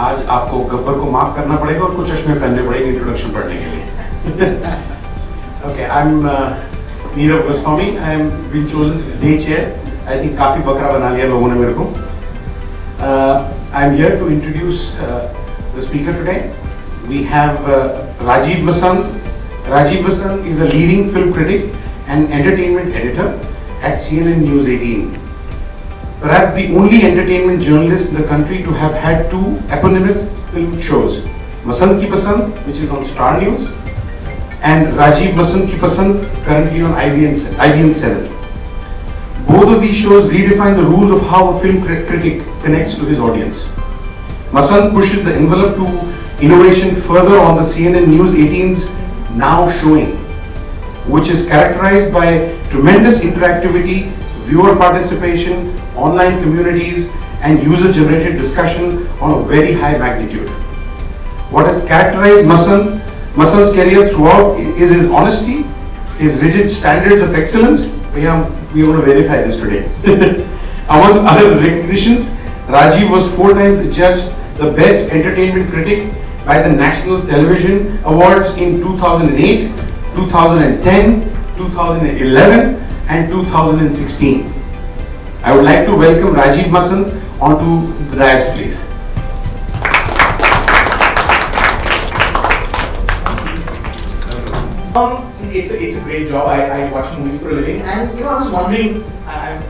आज आपको गब्बर को माफ करना पड़ेगा और कुछ चश्मे पहनने पड़ेंगे इंट्रोडक्शन पढ़ने के लिए. Okay, I'm Neerav Goswami. I am been chosen day chair. I think काफी बकरा बना लिया लोगों ने मेरे को. I am here to introduce the speaker today. We have Rajeev Masand. Rajeev Masand is a leading film critic and entertainment editor at CNN News 18. Perhaps the only entertainment journalist in the country to have had two eponymous film shows, Masand Ki Pasand, which is on Star News, and Rajeev Masand Ki Pasand, currently on IBN 7. Both of these shows redefine the rules of how a film critic connects to his audience. Masand pushes the envelope to innovation further on the CNN News 18's Now Showing, which is characterized by tremendous interactivity, viewer participation, online communities, and user-generated discussion on a very high magnitude. What has characterized Masand's career throughout is his honesty, his rigid standards of excellence. We want to verify this today. Among other recognitions, Rajeev was 4 times adjudged the best entertainment critic by the National Television Awards in 2008, 2010, 2011, and 2016. I would like to welcome Rajeev Masand onto the dais, please. It's a great job. I watch movies for a living, and I was wondering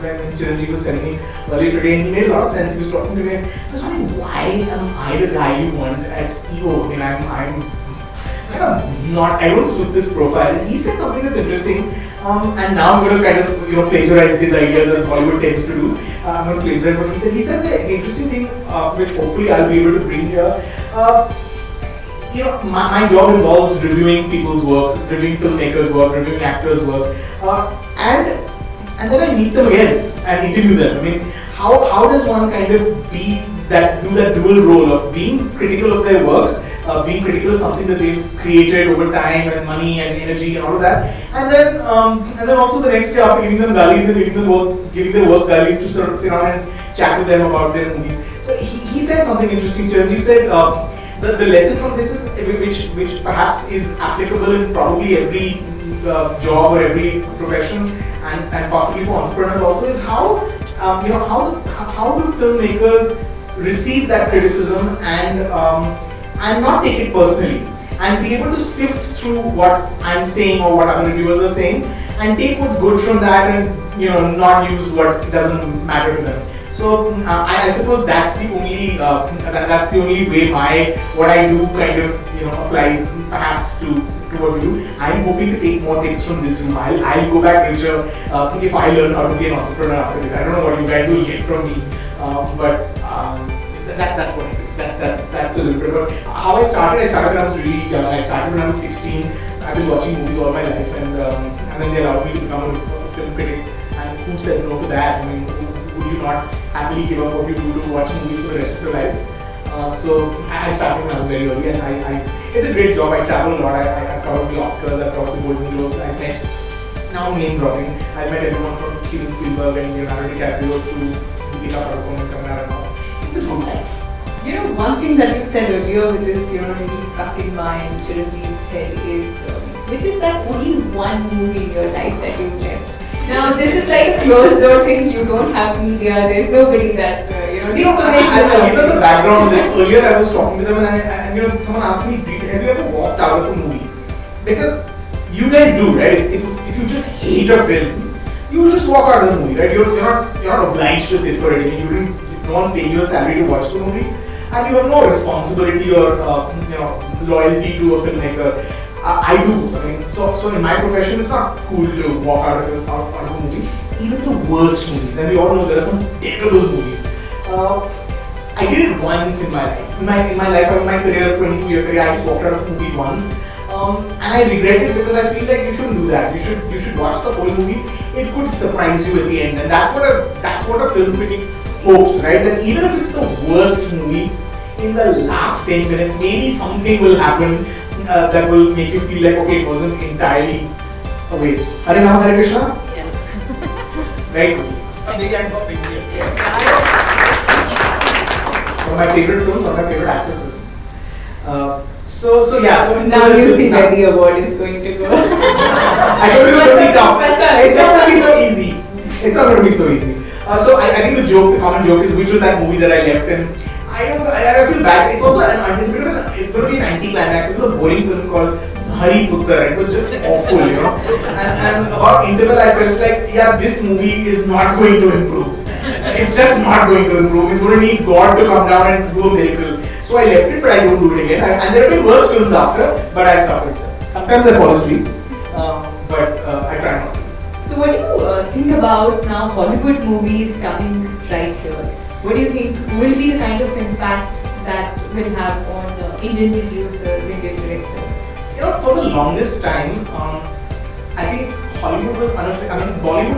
when Chiranjeev was telling me earlier today, and he made a lot of sense. He was talking to me. I was wondering, why am I the guy you want at EO? I mean, I'm not. I don't suit this profile. And he said something that's interesting, and now I'm going to kind of plagiarize his ideas as Bollywood tends to do. I'm going to plagiarize what he said. He said the interesting thing, which hopefully I'll be able to bring here. My job involves reviewing people's work, reviewing filmmakers' work, reviewing actors' work, and then I meet them again and interview them. I mean, how does one kind of do that dual role of being critical of their work, being critical of something that they've created over time and money and energy and all of that, and then also the next day after giving them gullies and giving their work gullies to sort of sit down and chat with them about their movies. So he said something interesting. Chiranjeev said. The lesson from this is, which perhaps is applicable in probably every job or every profession, and possibly for entrepreneurs also, is how do filmmakers receive that criticism and not take it personally, and be able to sift through what I'm saying or what other reviewers are saying, and take what's good from that, and not use what doesn't matter to them. So I suppose that's the only way what I do kind of applies perhaps to what we do. I'm hoping to take more tips from this room. I'll go back richer if I learn how to be an entrepreneur after this. I don't know what you guys will get from me, but that's what I do. That's a little bit about how I started. I started when I was really young. I started when I was 16. I've been watching movies all my life, and then they allowed me to become a film critic. And who says no to that? I mean, would you not happily give up what you do to watch movies for the rest of your life? So I started when I was very early, and it's a great job. I travel a lot. I covered the Oscars, I covered the Golden Globes. I met, now name dropping, I met everyone from Steven Spielberg and Leonardo DiCaprio to Deepika Padukone and Kamala Rao. It's a good life. One thing that you said earlier, which is really stuck in my and Chiranjeev's head, is which is that only one movie in your life that you've left. Now this is like a closed door thing. You don't have media. There's nobody that I'll give them the background on this. Earlier I was talking to them and someone asked me, have you ever walked out of a movie? Because you guys do, right? If you just hate a film, you just walk out of the movie, right? You're not obliged to sit for it. I mean, no one's paying you a salary to watch the movie, and you have no responsibility or loyalty to a filmmaker. I do. I mean, so in my profession, it's not cool to walk out of a movie. Even the worst movies, and we all know there are some terrible movies. I did it once in my life. In my life, in my career, 22-year career, I just walked out of a movie once, and I regret it because I feel like you shouldn't do that. You should watch the whole movie. It could surprise you at the end, and that's what a film critic hopes, right? That even if it's the worst movie, in the last 10 minutes, maybe something will happen that will make you feel like, okay, it wasn't entirely a waste. Hare Rama, Hare Krishna? Yes. Right? A big hand for Big Deal. Yes. my favorite films, one of my favorite actresses. So Now you see where the award is going to go. I told you it's going to be tough. It's not going to be so easy. It's not going to be so easy. So I think the common joke is which was that movie that I left in. I feel bad. It's also it's going to be an anti-climax. It was a boring film called Hari Puttar. It was just awful, you know. And about Interval, I felt like, yeah, this movie is not going to improve. It's just not going to improve. It's going to need God to come down and do a miracle. So I left it, but I don't do it again. And there have been worse films after, but I've suffered. Sometimes I fall asleep, but I try not to. So what do you think about now Hollywood movies coming right here? What do you think will be the kind of impact that will have on Indian producers, Indian directors? You know, for the longest time, I think Bollywood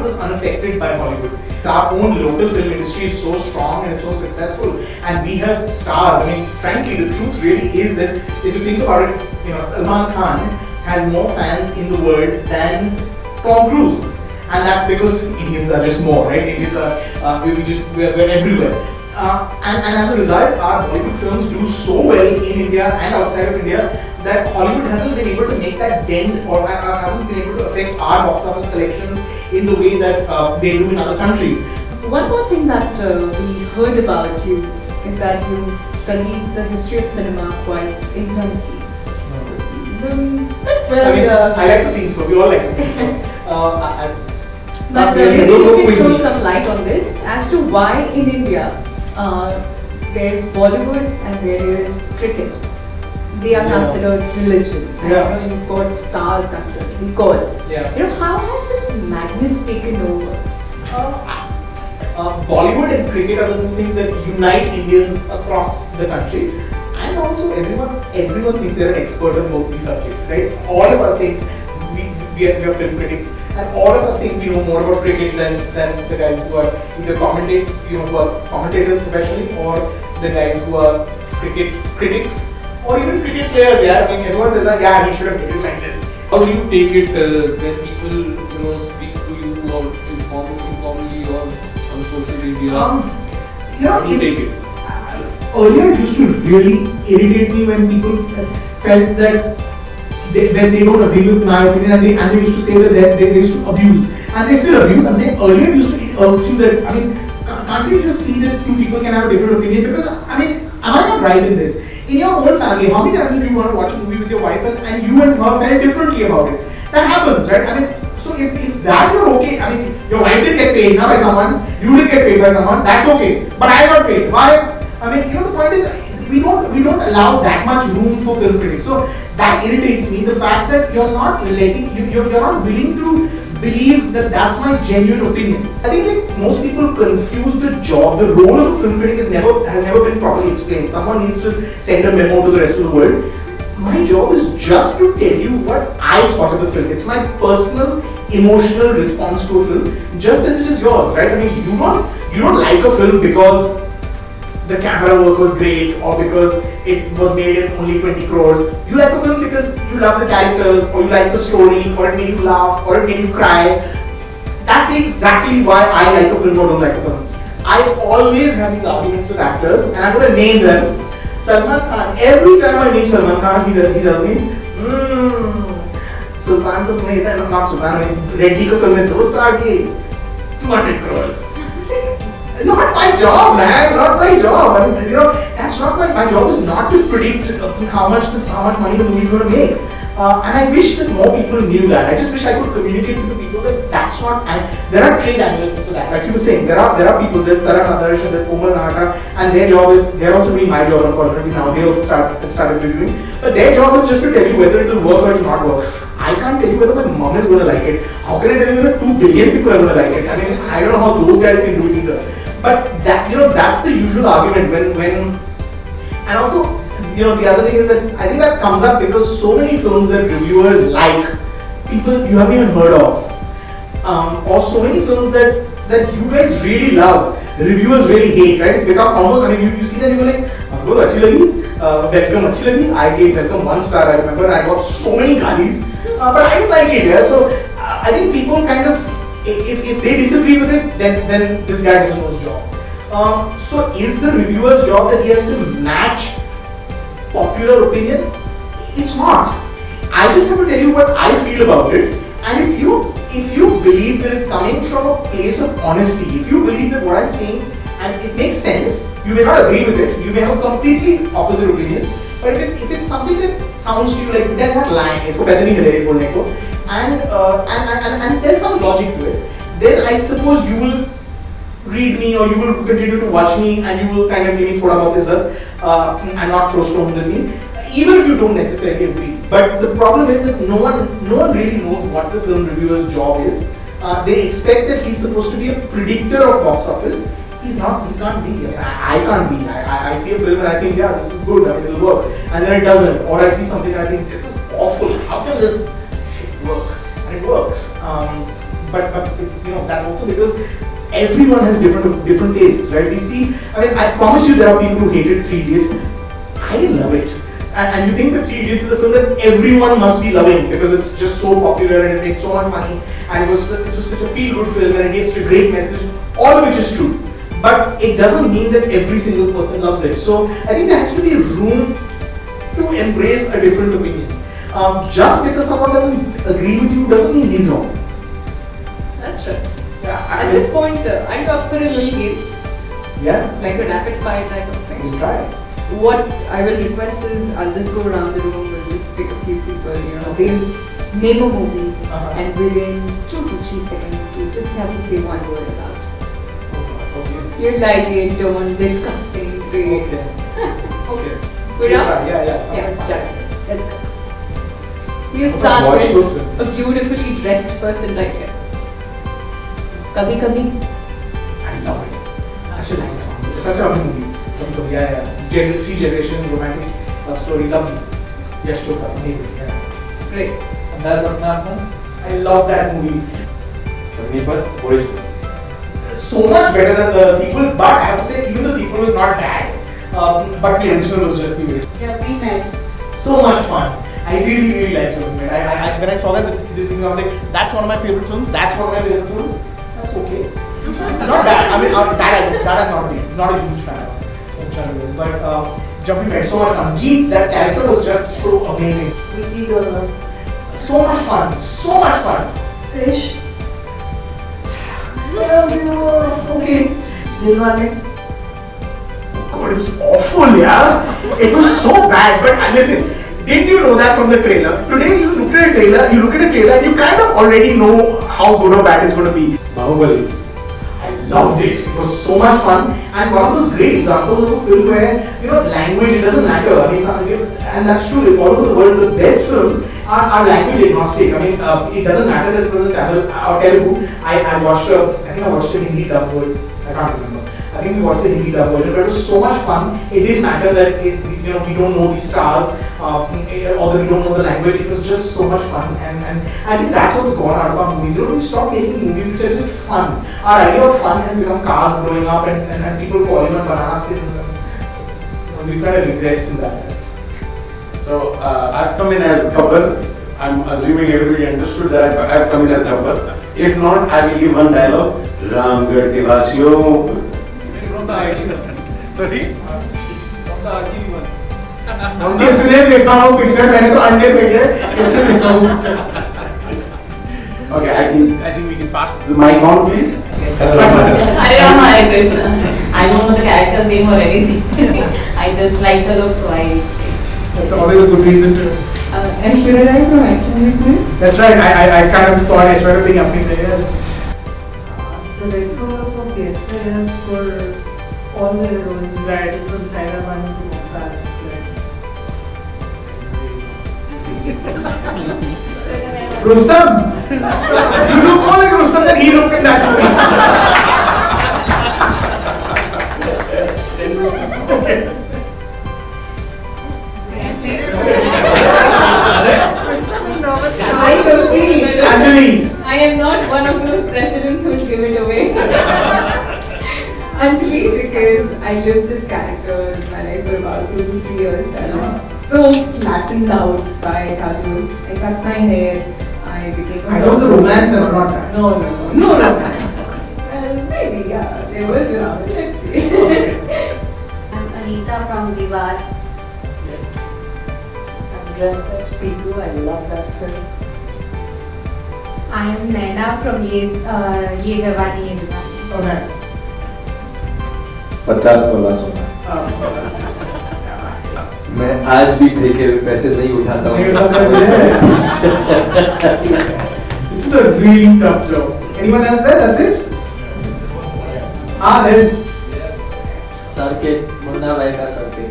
was unaffected by Hollywood. Our own local film industry is so strong and so successful, and we have stars. I mean, frankly, the truth really is that if you think about it, you know, Salman Khan has more fans in the world than Tom Cruise, and that's because Indians are just more, right? Indians are we're everywhere, and as a result, our Bollywood films do so well in India and outside of India that Hollywood hasn't been able to make that dent or hasn't been able to affect our box office collections in the way that they do in other countries. One more thing that we heard about you is that you studied the history of cinema quite intensely. I like to think so. We all like to think so. But maybe you can throw some light on this as to why in India there is Bollywood and there is cricket. They are considered religion. And you know, you've got stars considered gods. Yeah. You know, how has this madness taken over? Bollywood and cricket are the two things that unite Indians across the country, and also everyone thinks they're an expert on both these subjects, right? All of us think we are film critics, and all of us think we know more about cricket than the guys who are either who are commentators professionally, or the guys who are cricket critics, or even cricket players. Yeah, I mean, everyone says that, yeah, he should have made it like this. How do you take it when people speak to you or informally or on social media? How do you take it? Earlier, it used to really irritate me when people felt that when they don't agree with my opinion, and they used to say that they used to abuse, and they still abuse. I'm saying earlier it used to irk you that, I mean, can't you just see that two people can have a different opinion? Because, I mean, am I not right in this? In your own family, how many times did you want to watch a movie with your wife and you and her felt differently about it? That happens, right? I mean, so if that you're okay, I mean, your wife didn't get paid now by someone, you didn't get paid by someone, that's okay. But I got paid. Why? I mean, you know, the point is, we don't allow that much room for film critics. So that irritates me. The fact that you're not willing to believe that that's my genuine opinion. I think like most people confuse the role of a film critic has never been properly explained. Someone needs to send a memo to the rest of the world. My job is just to tell you what I thought of the film. It's my personal emotional response to a film, just as it is yours, right? I mean, you don't like a film because the camera work was great or because it was made in only 20 crores. You like a film because you love the characters, or you like the story, or it made you laugh, or it made you cry. That's exactly why I like a film or don't like a film. I always have these arguments with actors, and I'm going to name them. Salman Khan, every time I name Salman Khan, he tells me, Sultan ko tumhe idhar naam Sultan Reddy ko tumhe 2 star diye, 200 crores. Not my job, man. Not my job. I mean, you know, that's not my job. Is not to predict how much money the movie is going to make. And I wish that more people knew that. I just wish I could communicate to the people that that's not. There are trade analysts to that. Like you were saying, there are people. There's Taran Adarsh and there's Komal Nahata, and their job is they're also doing my job. Unfortunately, now they also started reviewing. But their job is just to tell you whether it will work or it will not work. I can't tell you whether my mom is going to like it. How can I tell you whether 2 billion people are going to like it? I mean, I don't know how those guys can do it either. But that, you know, that's the usual argument when and also, you know, the other thing is that I think that comes up because so many films that reviewers like, people you haven't even heard of, or so many films that you guys really love, the reviewers really hate, right? It's become almost, I mean, you see that, you go like, achhi lagi, welcome achhi lagi, I gave welcome 1 star, I remember, I got so many galis, but I don't like it, yeah? So I think people kind of, if they disagree with it, then this guy doesn't know his job. So is the reviewer's job that he has to match popular opinion? It's not. I just have to tell you what I feel about it, and if you believe that it's coming from a place of honesty, if you believe that what I'm saying and it makes sense, you may not agree with it, you may have a completely opposite opinion, but if it's something that sounds to you like this guy's not lying, इसको पैसे नहीं मिलेंगे बोलने को, and there's some logic to it, then I suppose you will read me or you will continue to watch me and you will kind of give me thoda bahut izzat and not throw stones at me, even if you don't necessarily agree. But the problem is that no one really knows what the film reviewer's job is. They expect that he's supposed to be a predictor of box office. He's not. He can't be. I can't be. I see a film and I think, yeah, this is good. I mean, it'll work, and then it doesn't. Or I see something and I think, this is awful. How can this work? And it works. But it's, that's also because everyone has different tastes, right? We see. I mean, I promise you, there are people who hated 3 Idiots. I didn't love it. And you think that 3 Idiots is a film that everyone must be loving because it's just so popular and it made so much money and it was such a feel-good film and it gave such a great message, all of which is true. But it doesn't mean that every single person loves it. So I think there has to be room to embrace a different opinion. Just because someone doesn't agree with you doesn't mean he's wrong. That's right. Yeah, At this point, I'm up for a little game. Yeah, Like a rapid fire type of thing. we'll try. What I will request is I'll just go around the room and just pick a few people, they'll name a movie and within 2 to 3 seconds you just have to say one word about it. Okay. You like it, don't, disgusting, great. Okay. Okay. Good We'll enough? try. Yeah. Yeah, Fine. check. Let's go. We'll Okay, start watch with those a beautifully dressed person right here. Kabhi Kabhi. I love it. Such a nice song. It's such a lovely movie. Yeah. 3 generations, romantic love story, lovely. Yes, Chopra, amazing. Yeah. Great. That's Apna. I love that movie. Original. So much better than the sequel, but I have to say even the sequel was not bad. But the original was just the original. Yeah, we met. So much fun. I really liked it. When I saw that this season, I was like, that's one of my favorite films. That's one of my favorite films. That's okay. Not bad. I mean, that I'm not a huge fan of. But Jumping Mad, so much fun. Geet, that character was just so amazing. So much fun. So much fun. Krish. Okay. Dilwale. God, it was awful, yeah. It was so bad. But listen, didn't you know that from the trailer? Today you look at a trailer, and you kind of already know how good or bad it's going to be. Bahubali. I loved it. It was so much fun, and one of those great examples of a film where language, it doesn't matter. I mean, and that's true. All over the world, the best films are language agnostic. I mean, it doesn't matter that it was in Tamil or Telugu. I watched a Hindi dub version. I can't remember. I think we watched the Hindi dub version, but it was so much fun. It didn't matter that we don't know the stars or that we don't know the language. It was just so much fun, and I think that's what's gone out of our movies. We stop making movies which are just fun. Our idea of fun has become cars blowing up and people falling on banana skins. We've kind of regressed in that sense. So I've come in as Gabbar. I'm assuming everybody understood that I've come in as Gabbar. If not, I will give one dialogue. Ramgarh ke Vasiyon. From the IT. Sorry? From the RGB one. इसने देखा वो picture मैंने तो अंडे फेंके इसने देखा वो Okay, I think we can pass the mic on, please. Hare Rama, Hare Krishna. I don't know the character's name or anything. I just like the look, so I. That's always a good reason to. Aishwarya Rai from Action. That's right. I kind of saw Aishwarya being up in there. Yes. The retro of yesterday is for all the heroines, Right. from Saira Banu to Mumtaz. Rustam. You look more like Rustam than he looked in that movie. Okay. I completely. Anjali. I am not one of those presidents who give it away. Actually, because I lived this character in my life for about 2 to 3 years and I was so flattened out by Kajol. I cut my hair, I became a I thought it was a romance and not that. No romance. Well, maybe, yeah, there was, let's see. Anushka from Diwar. Yes. I'm dressed as Piku. I love that film. I am Naina from Ye Jawani Ye Diwani. Oh, nice. 50 तोला सोना। मैं आज भी ठेके में पैसे नहीं उठाता हूँ। This is a really tough job. Anyone else there? That's it? There's. Circuit Munna भाई का circuit.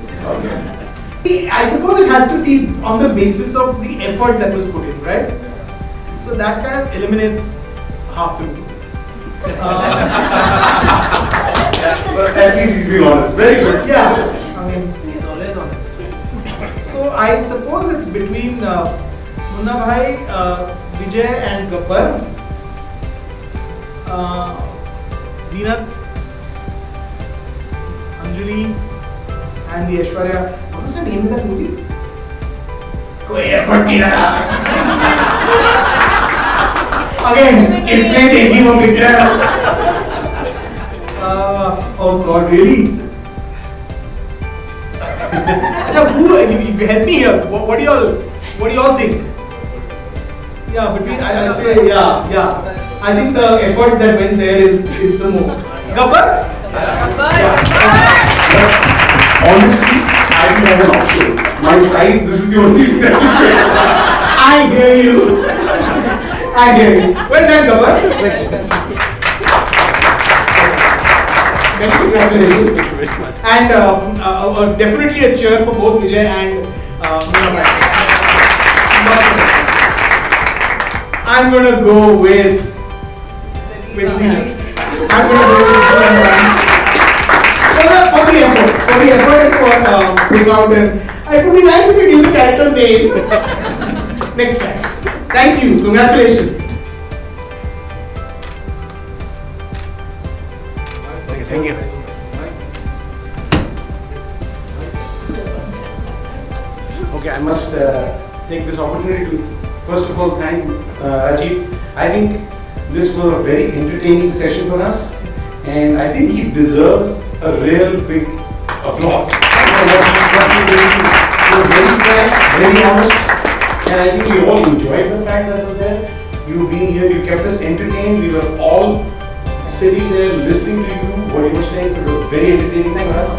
I suppose it has to be on the basis of the effort that was put in, right? So that kind of eliminates half the movie. But at least he's being honest. Very good. Yeah, I mean, he's always honest. So I suppose it's between Munna Bhai, Vijay and Gabbar, Zeenat, Anjali, and the Aishwarya. What was the name of that movie? Koi effort nahi raha. Again, इसने देखी वो picture. Oh God, really? Achha, you help me here. What do y'all think? Yeah, between I'll say yeah. I think the effort that went there is the most. Gabbar? Honestly, I didn't have an option. My size, this is the only thing that I hear you. Well done, Gabbar. Congratulations. And definitely a cheer for both Vijay and Munna Bhai. I'm gonna go with Zenith. I'm gonna go with Munna Bhai. For the effort and for putting out it would be nice if we knew the character's name next time. Thank you. Congratulations. Thank you. Okay, I must take this opportunity to first of all thank Rajeev. I think this was a very entertaining session for us, and I think he deserves a real big applause for what he did. He was very frank, very honest, and I think we all enjoyed the fact that you were there. You being here, you kept us entertained. We were all sitting there listening to you, what you were saying. So it was very entertaining for us.